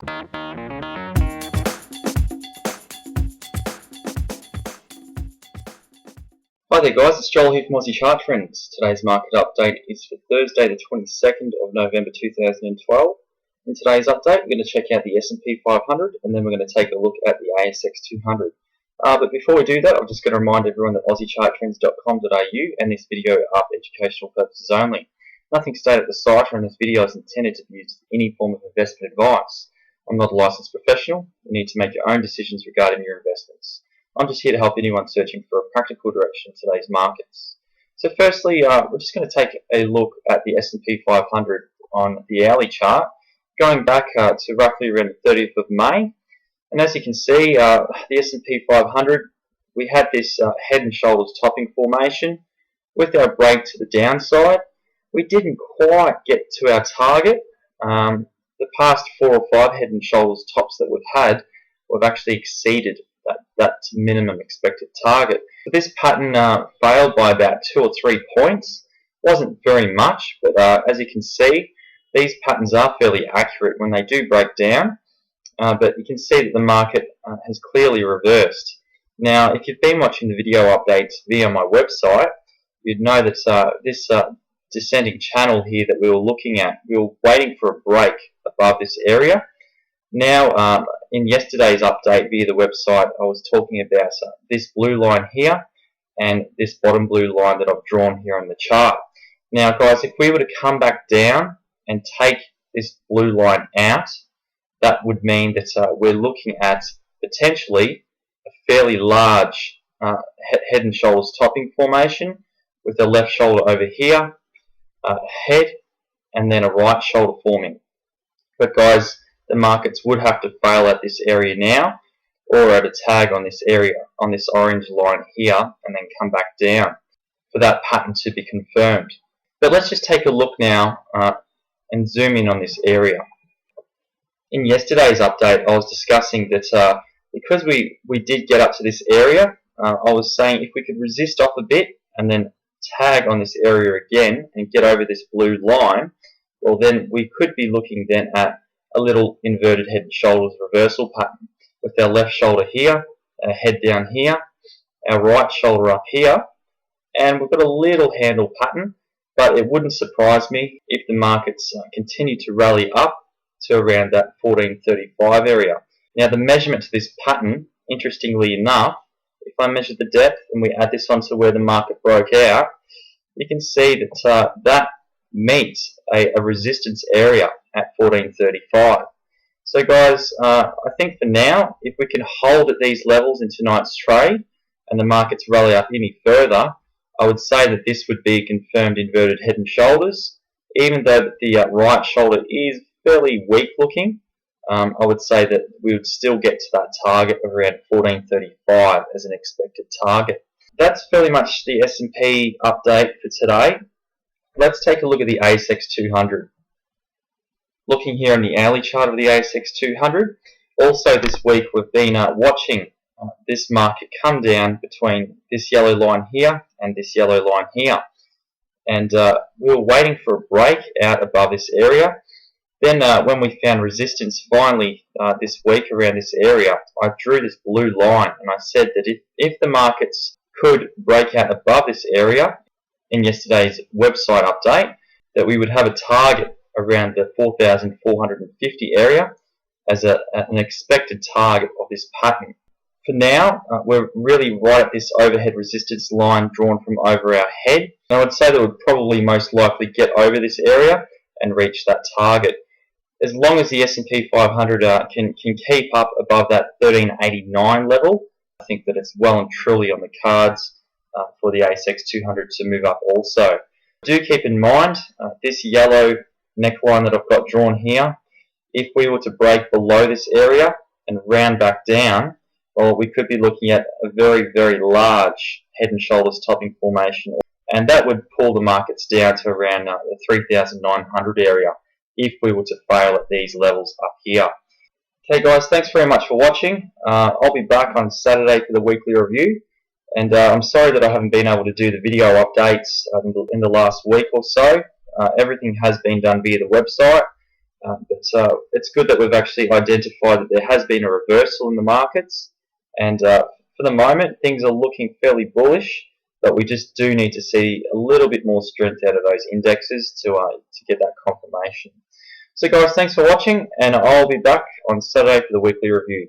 Hi there guys, it's Joel here from Aussie Chart Trends. Today's market update is for Thursday the 22nd of November 2012. In today's update we're going to check out the smp500 and then we're going to take a look at the asx200. But before we do that, I'm just going to remind everyone that aussiecharttrends.com.au and this video are for educational purposes only. Nothing stated at the site or in this video is intended to be used as any form of investment advice. I'm not a licensed professional. You need to make your own decisions regarding your investments. I'm just here to help anyone searching for a practical direction in today's markets. So firstly, we're just going to take a look at the S&P 500 on the hourly chart, going back to roughly around the 30th of May. And as you can see, the S&P 500, we had this head and shoulders topping formation. With our break to the downside, we didn't quite get to our target. The past 4 or 5 head and shoulders tops that we've had, we've actually exceeded that minimum expected target. So this pattern failed by about 2 or 3 points. Wasn't very much, but as you can see, these patterns are fairly accurate when they do break down. But you can see that the market has clearly reversed. Now, if you've been watching the video updates via my website, you'd know that this descending channel here that we were looking at, we were waiting for a break above this area. Now, in yesterday's update via the website, I was talking about this blue line here and this bottom blue line that I've drawn here on the chart. Now, guys, if we were to come back down and take this blue line out, that would mean that we're looking at potentially a fairly large head and shoulders topping formation with the left shoulder over here, head, and then a right shoulder forming. But guys, the markets would have to fail at this area now, or at a tag on this area, on this orange line here, and then come back down for that pattern to be confirmed. But let's just take a look now and zoom in on this area. In yesterday's update, I was discussing that because we did get up to this area, I was saying if we could resist off a bit and then tag on this area again and get over this blue line, well then we could be looking then at a little inverted head and shoulders reversal pattern with our left shoulder here, our head down here, our right shoulder up here, and we've got a little handle pattern. But it wouldn't surprise me if the markets continue to rally up to around that 1435 area. Now the measurement to this pattern, interestingly enough, if I measure the depth and we add this onto where the market broke out, you can see that that meets a resistance area at 1435. So guys, I think for now, if we can hold at these levels in tonight's trade and the markets rally up any further, I would say that this would be a confirmed inverted head and shoulders. Even though the right shoulder is fairly weak looking, I would say that we would still get to that target of around 1435 as an expected target. That's fairly much the S&P update for today. Let's take a look at the asx200. Looking here on the hourly chart of the asx200, also this week we've been watching this market come down between this yellow line here and this yellow line here. And we were waiting for a break out above this area. Then when we found resistance finally this week around this area, I drew this blue line and I said that if the markets could break out above this area in yesterday's website update, that we would have a target around the 4,450 area as an expected target of this pattern. For now, we're really right at this overhead resistance line drawn from over our head. And I would say that we'd probably most likely get over this area and reach that target. As long as the S&P 500 can keep up above that 1389 level, I think that it's well and truly on the cards for the asx200 to move up also. Do keep in mind this yellow neckline that I've got drawn here, if we were to break below this area and round back down, well, we could be looking at a very, very large head and shoulders topping formation, and that would pull the markets down to around the 3,900 area if we were to fail at these levels up here. Okay guys, thanks very much for watching. I'll be back on Saturday for the weekly review, and I'm sorry that I haven't been able to do the video updates in the last week or so. Everything has been done via the website, But it's good that we've actually identified that there has been a reversal in the markets, and for the moment things are looking fairly bullish, but we just do need to see a little bit more strength out of those indexes to get that confirmation. So guys, thanks for watching, and I'll be back on Saturday for the weekly review.